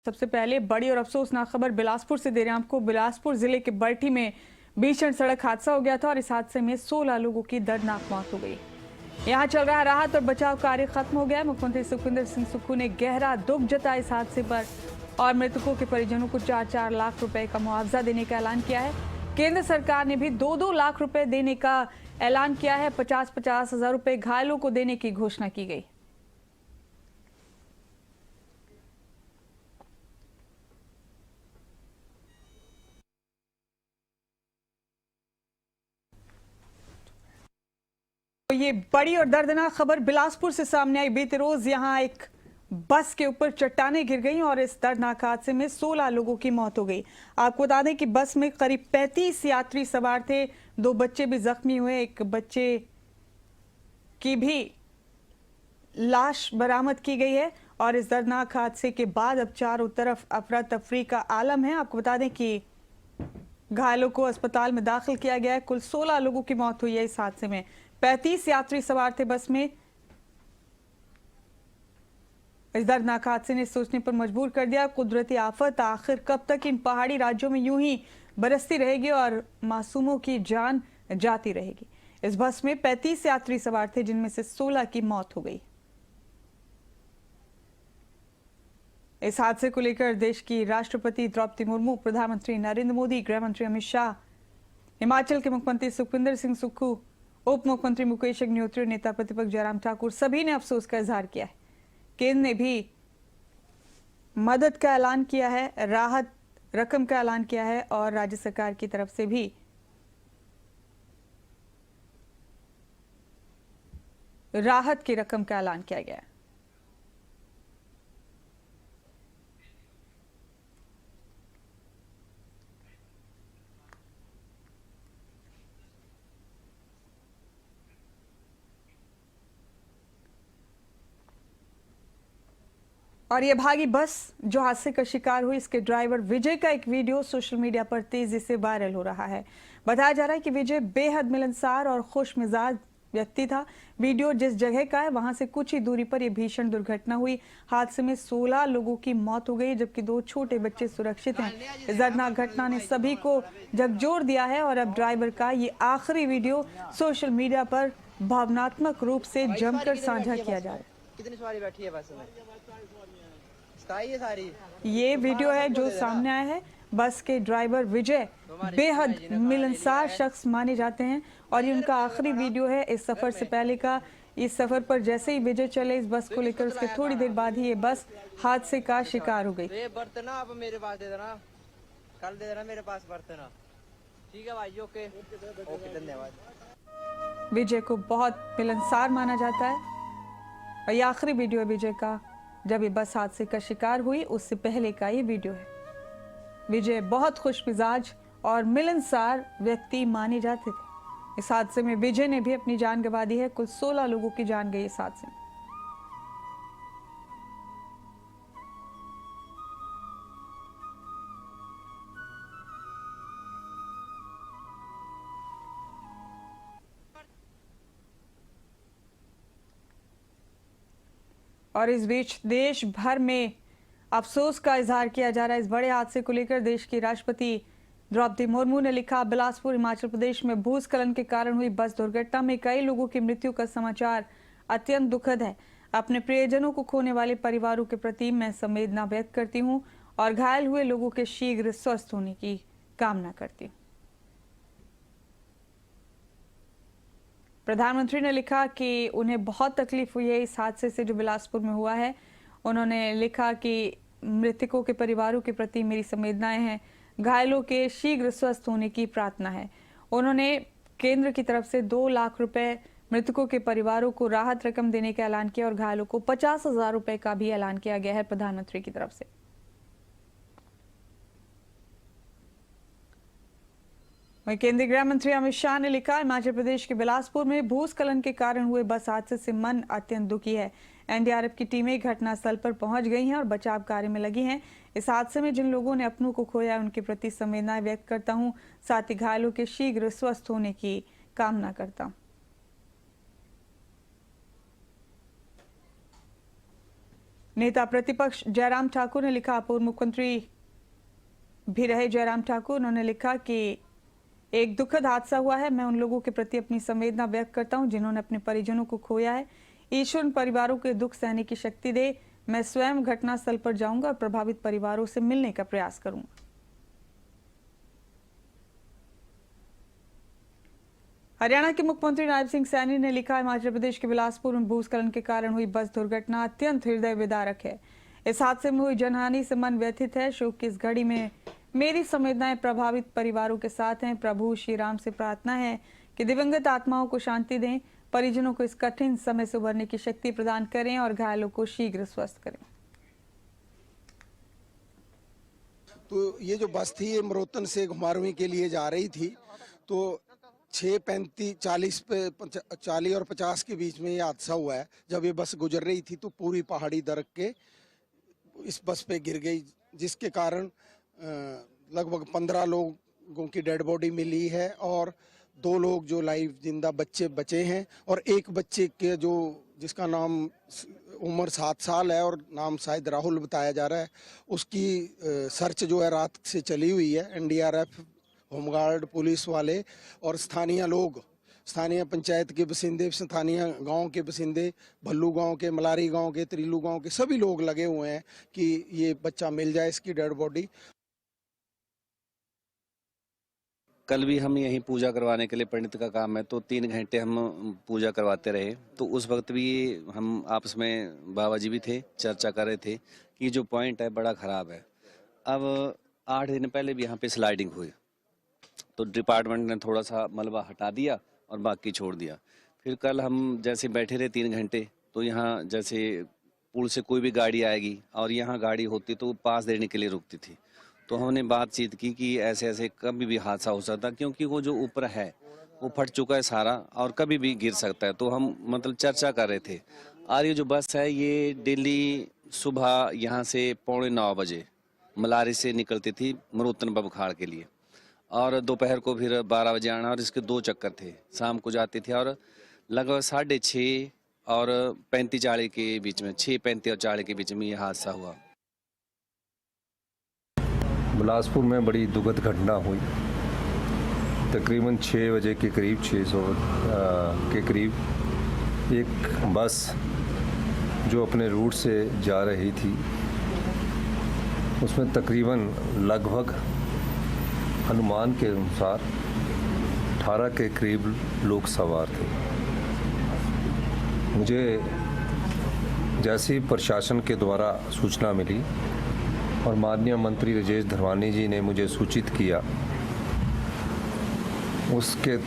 सबसे पहले बड़ी और अफसोसनाक खबर बिलासपुर से दे रहे हैं आपको। बिलासपुर जिले के बरठी में भीषण सड़क हादसा हो गया था और इस हादसे में 16 लोगों की दर्दनाक मौत हो गई। यहां चल रहा राहत और बचाव कार्य खत्म हो गया है। मुख्यमंत्री सुखविंदर सिंह सुक्खू ने गहरा दुख जताया इस हादसे पर और मृतकों के परिजनों को 4-4 लाख रुपए का मुआवजा देने का ऐलान किया है। केंद्र सरकार ने भी 2-2 लाख रुपए देने का ऐलान किया है। 50-50 हजार रुपए घायलों को देने की घोषणा की गई। तो ये बड़ी और दर्दनाक खबर बिलासपुर से सामने आई। बीते रोज यहां एक बस के ऊपर चट्टानें गिर गईं और इस दर्दनाक हादसे में 16 लोगों की मौत हो गई। आपको बता दें कि बस में करीब 35 यात्री सवार थे। 2 बच्चे भी जख्मी हुए। एक बच्चे की भी लाश बरामद की गई है और इस दर्दनाक हादसे के बाद अब चारों तरफ अफरा तफरी का आलम है। आपको बता दें कि घायलों को अस्पताल में दाखिल किया गया है। कुल 16 लोगों की मौत हुई है इस हादसे में। 35 यात्री सवार थे बस में। इस दर्दनाक हादसे ने सोचने पर मजबूर कर दिया, कुदरती आफत आखिर कब तक इन पहाड़ी राज्यों में यूं ही बरसती रहेगी और मासूमों की जान जाती रहेगी। इस बस में 35 यात्री सवार थे जिनमें से 16 की मौत हो गई। इस हादसे को लेकर देश की राष्ट्रपति द्रौपदी मुर्मू, प्रधानमंत्री नरेंद्र मोदी, गृह मंत्री अमित शाह, हिमाचल के मुख्यमंत्री सुखविंदर सिंह सुक्खू, उप मुख्यमंत्री मुकेश अग्निहोत्री, नेता प्रतिपक्ष जयराम ठाकुर सभी ने अफसोस का इजहार किया है। केंद्र ने भी मदद का ऐलान किया है, राहत रकम का ऐलान किया है और राज्य सरकार की तरफ से भी राहत की रकम का ऐलान किया गया है। और ये भागी बस जो हादसे का शिकार हुई, इसके ड्राइवर विजय का एक वीडियो सोशल मीडिया पर तेजी से वायरल हो रहा है। बताया जा रहा है कि विजय बेहद मिलनसार और खुश मिजाज व्यक्ति था। वीडियो जिस जगह का है वहां से कुछ ही दूरी पर यह भीषण दुर्घटना हुई। हादसे में 16 लोगों की मौत हो गई जबकि 2 छोटे बच्चे सुरक्षित हैं। इस दर्दनाक घटना ने सभी को झकझोर दिया है और अब ड्राइवर का ये आखिरी वीडियो सोशल मीडिया पर भावनात्मक रूप से जमकर साझा किया जा रहा है। कितनी सवारी बैठी है बस में? सारी ये वीडियो है जो सामने आया है। बस के ड्राइवर विजय बेहद मिलनसार शख्स माने जाते हैं और ये उनका आखिरी वीडियो है इस सफर से पहले का। इस सफर पर जैसे ही विजय चले इस बस को लेकर, उसके थोड़ी देर बाद ही ये बस हादसे का शिकार हो गई। ये बर्तन आप मेरे पास दे देना, कल दे देना मेरे पास बर्तन। ठीक है भाई, ओके ओके, धन्यवाद। विजय को बहुत मिलनसार माना जाता है और ये आखिरी वीडियो है विजय का जब ये बस हादसे का शिकार हुई, उससे पहले का ये वीडियो है। विजय बहुत खुश मिजाज और मिलनसार व्यक्ति माने जाते थे। इस हादसे में विजय ने भी अपनी जान गंवा दी है। कुल 16 लोगों की जान गई इस हादसे में। और इस बीच देश भर में अफसोस का इजहार किया जा रहा है। इस बड़े हादसे को लेकर देश की राष्ट्रपति द्रौपदी मुर्मू ने लिखा, बिलासपुर हिमाचल प्रदेश में भूस्खलन के कारण हुई बस दुर्घटना में कई लोगों की मृत्यु का समाचार अत्यंत दुखद है। अपने प्रियजनों को खोने वाले परिवारों के प्रति मैं संवेदना व्यक्त करती हूँ और घायल हुए लोगों के शीघ्र स्वस्थ होने की कामना करती हूँ। प्रधानमंत्री ने लिखा कि उन्हें बहुत तकलीफ हुई है इस हादसे से जो बिलासपुर में हुआ है। उन्होंने लिखा कि मृतकों के परिवारों के प्रति मेरी संवेदनाएं हैं, घायलों के शीघ्र स्वस्थ होने की प्रार्थना है। उन्होंने केंद्र की तरफ से 2 लाख रुपए मृतकों के परिवारों को राहत रकम देने का ऐलान किया और घायलों को 50,000 रुपए का भी ऐलान किया गया है प्रधानमंत्री की तरफ से। वहीं केंद्रीय गृह मंत्री अमित शाह ने लिखा, हिमाचल प्रदेश के बिलासपुर में भूस्खलन के कारण हुए बस हादसे से मन अत्यंत दुखी है। एनडीआरएफ की टीमें घटनास्थल पर पहुंच गई हैं और बचाव कार्य में लगी हैं। इस हादसे में जिन लोगों ने अपनों को खोया उनके प्रति संवेदनाएं व्यक्त करता हूं, साथ ही घायलों के शीघ्र स्वस्थ होने की कामना करता हूं। नेता प्रतिपक्ष जयराम ठाकुर ने लिखा, पूर्व मुख्यमंत्री भी रहे जयराम ठाकुर, उन्होंने लिखा कि एक दुखद हादसा हुआ है। मैं उन लोगों के प्रति अपनी संवेदना व्यक्त करता हूं जिन्होंने अपने परिजनों को खोया है। ईश्वर उन परिवारों के दुख सहने की शक्ति दे। मैं स्वयं घटनास्थल पर जाऊंगा और प्रभावित परिवारों से मिलने का प्रयास करूंगा। हरियाणा के मुख्यमंत्री नायब सिंह सैनी ने लिखा, हिमाचल प्रदेश के बिलासपुर में भूस्खलन के कारण हुई बस दुर्घटना अत्यंत हृदय विदारक है। इस हादसे में हुई जनहानि से मन व्यथित है। शोक की इस घड़ी में मेरी संवेदनाएं प्रभावित परिवारों के साथ हैं। प्रभु श्री राम से प्रार्थना है कि दिवंगत आत्माओं को शांति दें, परिजनों को इस कठिन समय से उभरने की शक्ति प्रदान करें और घायलों को शीघ्र स्वस्थ करें। तो ये जो बस थी ये मरोतन से घुमारवीं के लिए जा रही थी, तो 6:35 40 और 50 के बीच में ये हादसा हुआ है। जब ये बस गुजर रही थी तो पूरी पहाड़ी दरक के इस बस पे गिर गई, जिसके कारण लगभग 15 लोगों की डेड बॉडी मिली है और 2 लोग जो लाइव जिंदा बच्चे बचे हैं और एक बच्चे के जिसका नाम उम्र 7 साल है और नाम शायद राहुल बताया जा रहा है, उसकी सर्च जो है रात से चली हुई है। एनडीआरएफ, होमगार्ड, पुलिस वाले और स्थानीय लोग, स्थानीय पंचायत के बसिंदे, स्थानीय गांव के बसिंदे, भल्लू गांव के, मलारी गांव के, त्रिलू गांव के सभी लोग लगे हुए हैं कि ये बच्चा मिल जाए, इसकी डेड बॉडी। कल भी हम यहीं पूजा करवाने के लिए, पंडित का काम है, तो 3 घंटे हम पूजा करवाते रहे। तो उस वक्त भी हम आपस में, बाबा जी भी थे, चर्चा कर रहे थे कि जो पॉइंट है बड़ा ख़राब है। अब 8 दिन पहले भी यहाँ पे स्लाइडिंग हुई, तो डिपार्टमेंट ने थोड़ा सा मलबा हटा दिया और बाकी छोड़ दिया। फिर कल हम जैसे बैठे रहे 3 घंटे, तो यहाँ जैसे पुल से कोई भी गाड़ी आएगी और यहाँ गाड़ी होती तो पास देने के लिए रुकती थी। तो हमने बातचीत की कि ऐसे ऐसे कभी भी हादसा हो सकता, क्योंकि वो जो ऊपर है वो फट चुका है सारा और कभी भी गिर सकता है। तो हम मतलब चर्चा कर रहे थे। और ये जो बस है ये डेली सुबह यहाँ से 8:45 बजे मलारी से निकलती थी मरोतन बबखाड़ के लिए, और दोपहर को फिर 12 बजे आना, और इसके 2 चक्कर थे। शाम को जाती थी और लगभग 6:30 और 35-40 के बीच में, 6:35 और 40 के बीच में ये हादसा हुआ। बिलासपुर में बड़ी दुखद घटना हुई। तकरीबन 6 बजे के करीब, 600 के करीब एक बस जो अपने रूट से जा रही थी, उसमें तकरीबन लगभग अनुमान के अनुसार 18 के करीब लोग सवार थे। मुझे जैसे ही प्रशासन के द्वारा सूचना मिली और माननीय मंत्री राजेश धरवानी जी ने मुझे सूचित किया, उसके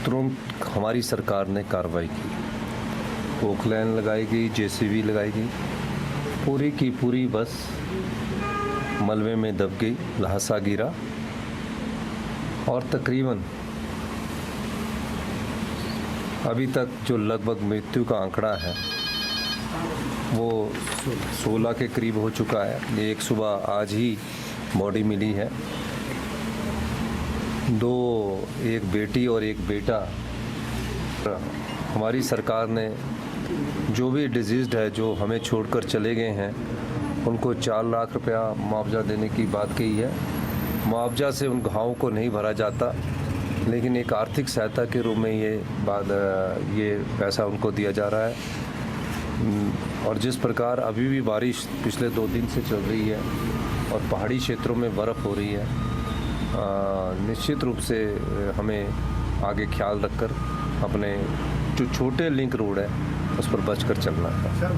तुरंत हमारी सरकार ने कार्रवाई की। पोकलैन लगाई गई, जेसीबी लगाई गई, पूरी की पूरी बस मलबे में दब गई, लहासा गिरा और तकरीबन अभी तक जो लगभग मृत्यु का आंकड़ा है वो 16 के करीब हो चुका है। एक सुबह आज ही बॉडी मिली है। 2, एक बेटी और एक बेटा। हमारी सरकार ने जो भी डिजीज़्ड है, जो हमें छोड़कर चले गए हैं, उनको 4 लाख रुपया मुआवजा देने की बात कही है। मुआवजा से उन घावों को नहीं भरा जाता, लेकिन एक आर्थिक सहायता के रूप में ये पैसा उनको दिया जा रहा है। और जिस प्रकार अभी भी बारिश पिछले 2 दिन से चल रही है और पहाड़ी क्षेत्रों में बर्फ़ हो रही है, निश्चित रूप से हमें आगे ख्याल रखकर अपने जो छोटे लिंक रोड है उस पर बचकर चलना है।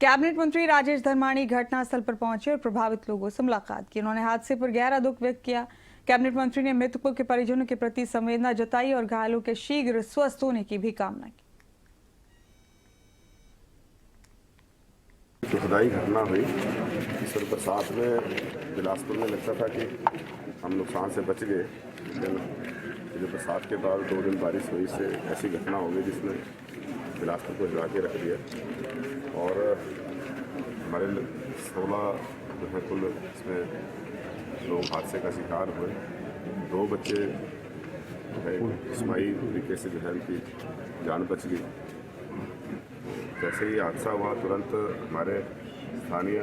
कैबिनेट मंत्री राजेश धर्माणी घटनास्थल पर पहुंचे और प्रभावित लोगों से मुलाकात की। उन्होंने हादसे पर गहरा दुख व्यक्त किया। कैबिनेट मंत्री ने मृतकों के परिजनों के प्रति संवेदना जताई और घायलों के शीघ्र स्वस्थ होने की भी कामना की। दुखदाई घटना हुई। इस बरसात में बिलासपुर में लगता था कि हम नुकसान से बच गए, लेकिन जो बरसात के बाद 2 दिन बारिश हुई, इससे ऐसी घटना हो गई जिसने बिलासपुर को हिला के रख दिया। और हमारे 16 जो है कुल इसमें लोग हादसे का शिकार हुए। 2 बच्चे जो है इस्माई तरीके से जो है उनकी जान बच गई। जैसे ही हादसा हुआ तुरंत हमारे स्थानीय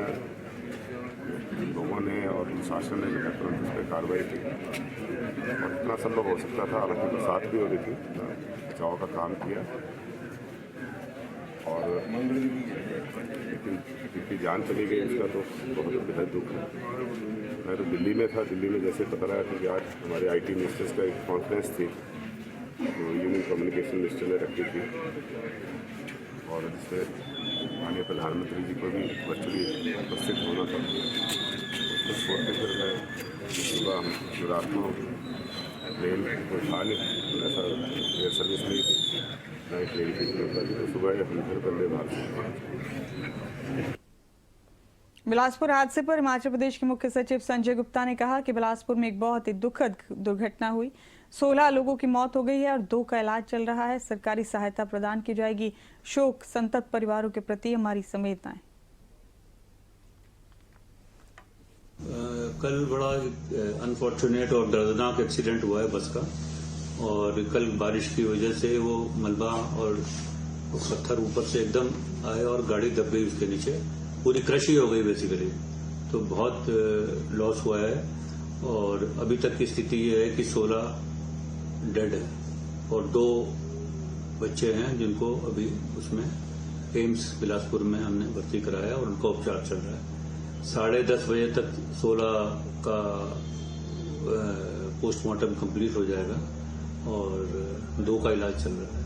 लोगों ने और प्रशासन ने जो है तुरंत इस पर कार्रवाई की और जितना संभव हो सकता था, हालांकि बरसात भी हो रही थी, बचाव का काम किया। और लेकिन जिनकी जान चली गई उसका तो बहुत बेहद दुख है। मैं तो दिल्ली में था, दिल्ली में जैसे पता लगा कि आज हमारे IT मिनिस्टर्स का एक कॉन्फ्रेंस थी जो यूनियन कम्युनिकेशन मिनिस्टर ने रखी थी और जिसमें माननीय प्रधानमंत्री जी को भी वर्चुअली उपस्थित होना था। उसको छोड़ के फिर मैं सुबह रात को ट्रेन कोई था नहीं, ऐसा एयर सर्विस नहीं थी, ना ट्रेन की जरूरत थी, तो सुबह हम फिर वंदे भारत। बिलासपुर हादसे पर हिमाचल प्रदेश के मुख्य सचिव संजय गुप्ता ने कहा कि बिलासपुर में एक बहुत ही दुखद दुर्घटना हुई, 16 लोगों की मौत हो गई है और 2 का इलाज चल रहा है। सरकारी सहायता प्रदान की जाएगी। शोक संतप्त परिवारों के प्रति हमारी संवेदनाएं। कल बड़ा अनफॉर्चुनेट और दर्दनाक एक्सीडेंट हुआ है बस का, और कल बारिश की वजह से वो मलबा और पत्थर ऊपर से एकदम आए और गाड़ी दब गई उसके नीचे, पूरी क्रश ही हो गई बेसिकली। तो बहुत लॉस हुआ है और अभी तक की स्थिति ये है कि 16 डेड है और 2 बच्चे हैं जिनको अभी उसमें एम्स बिलासपुर में हमने भर्ती कराया और उनका उपचार चल रहा है। 10:30 बजे तक 16 का पोस्टमार्टम कंप्लीट हो जाएगा और 2 का इलाज चल रहा है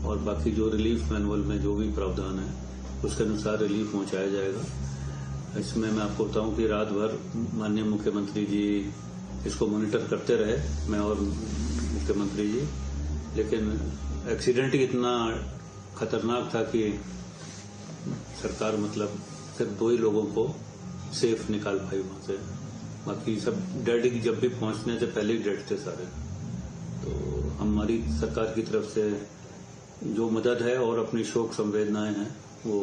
और बाकी जो रिलीफ मैनुअल में जो भी प्रावधान है उसके अनुसार रिलीफ पहुंचाया जाएगा। इसमें मैं आपको बताऊं कि रात भर माननीय मुख्यमंत्री जी इसको मॉनिटर करते रहे, मैं और मुख्यमंत्री जी, लेकिन एक्सीडेंट ही इतना खतरनाक था कि सरकार मतलब सिर्फ 2 ही लोगों को सेफ निकाल पाई वहां से, बाकी सब डेड जब भी पहुंचने से पहले ही डेड थे सारे। तो हमारी सरकार की तरफ से जो मदद है और अपनी शोक संवेदनाएं हैं वो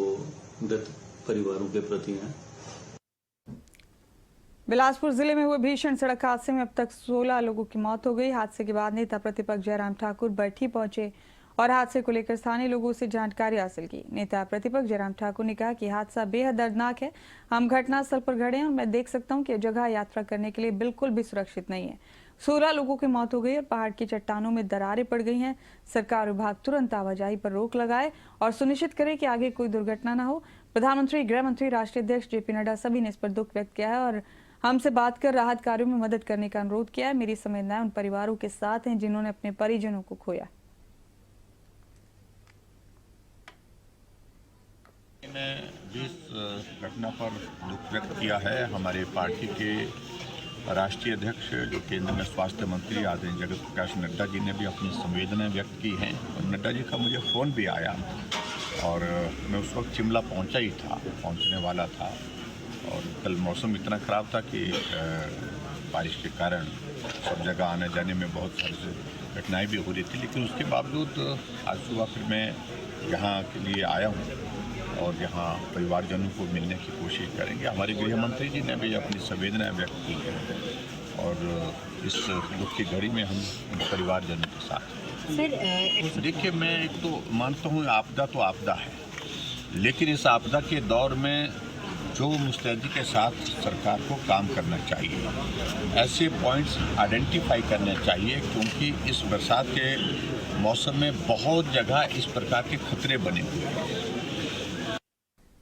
मृत परिवारों के प्रति हैं। बिलासपुर जिले में हुए भीषण सड़क हादसे में अब तक 16 लोगों की मौत हो गई। हादसे के बाद नेता प्रतिपक्ष जयराम ठाकुर बैठी पहुंचे और हादसे को लेकर स्थानीय लोगों से जानकारी हासिल की। नेता प्रतिपक्ष जयराम ठाकुर ने कहा कि हादसा बेहद दर्दनाक है। हम घटनास्थल पर खड़े हैं और मैं देख सकता हूं कि यह जगह यात्रा करने के लिए बिल्कुल भी सुरक्षित नहीं है। 16 लोगों की मौत हो गई और पहाड़ की चट्टानों में दरारें पड़ गई हैं। सरकार विभाग तुरंत आवाजाही पर रोक लगाए और सुनिश्चित करे कि आगे कोई दुर्घटना न हो। प्रधानमंत्री, गृह मंत्री, राष्ट्रीय अध्यक्ष JP नड्डा सभी ने इस पर दुख व्यक्त किया है और हमसे बात कर राहत कार्यों में मदद करने का अनुरोध किया है। मेरी संवेदनाएं उन परिवारों के साथ हैं जिन्होंने अपने परिजनों को खोया। मैंने भी इस घटना पर दुख व्यक्त किया है। हमारे पार्टी के राष्ट्रीय अध्यक्ष जो केंद्र में स्वास्थ्य मंत्री आदरणीय जगत प्रकाश नड्डा जी ने भी अपनी संवेदनाएं व्यक्त की हैं और नड्डा जी का मुझे फ़ोन भी आया और मैं उस वक्त शिमला पहुंचने वाला था और कल मौसम इतना ख़राब था कि बारिश के कारण सब जगह आने जाने में बहुत सारी घटनाएं भी हो रही थी, लेकिन उसके बावजूद आज सुबह फिर मैं यहाँ के लिए आया हूँ और यहाँ परिवारजनों को मिलने की कोशिश करेंगे। हमारे गृह मंत्री जी ने भी अपनी संवेदनाएं व्यक्त की हैं और इस दुख की घड़ी में हम परिवारजनों के साथ। देखिए, मैं एक तो मानता हूँ आपदा तो आपदा है, लेकिन इस आपदा के दौर में जो मुस्तैदी के साथ सरकार को काम करना चाहिए, ऐसे पॉइंट्स आइडेंटिफाई करने चाहिए, क्योंकि इस बरसात के मौसम में बहुत जगह इस प्रकार के खतरे बने हुए हैं।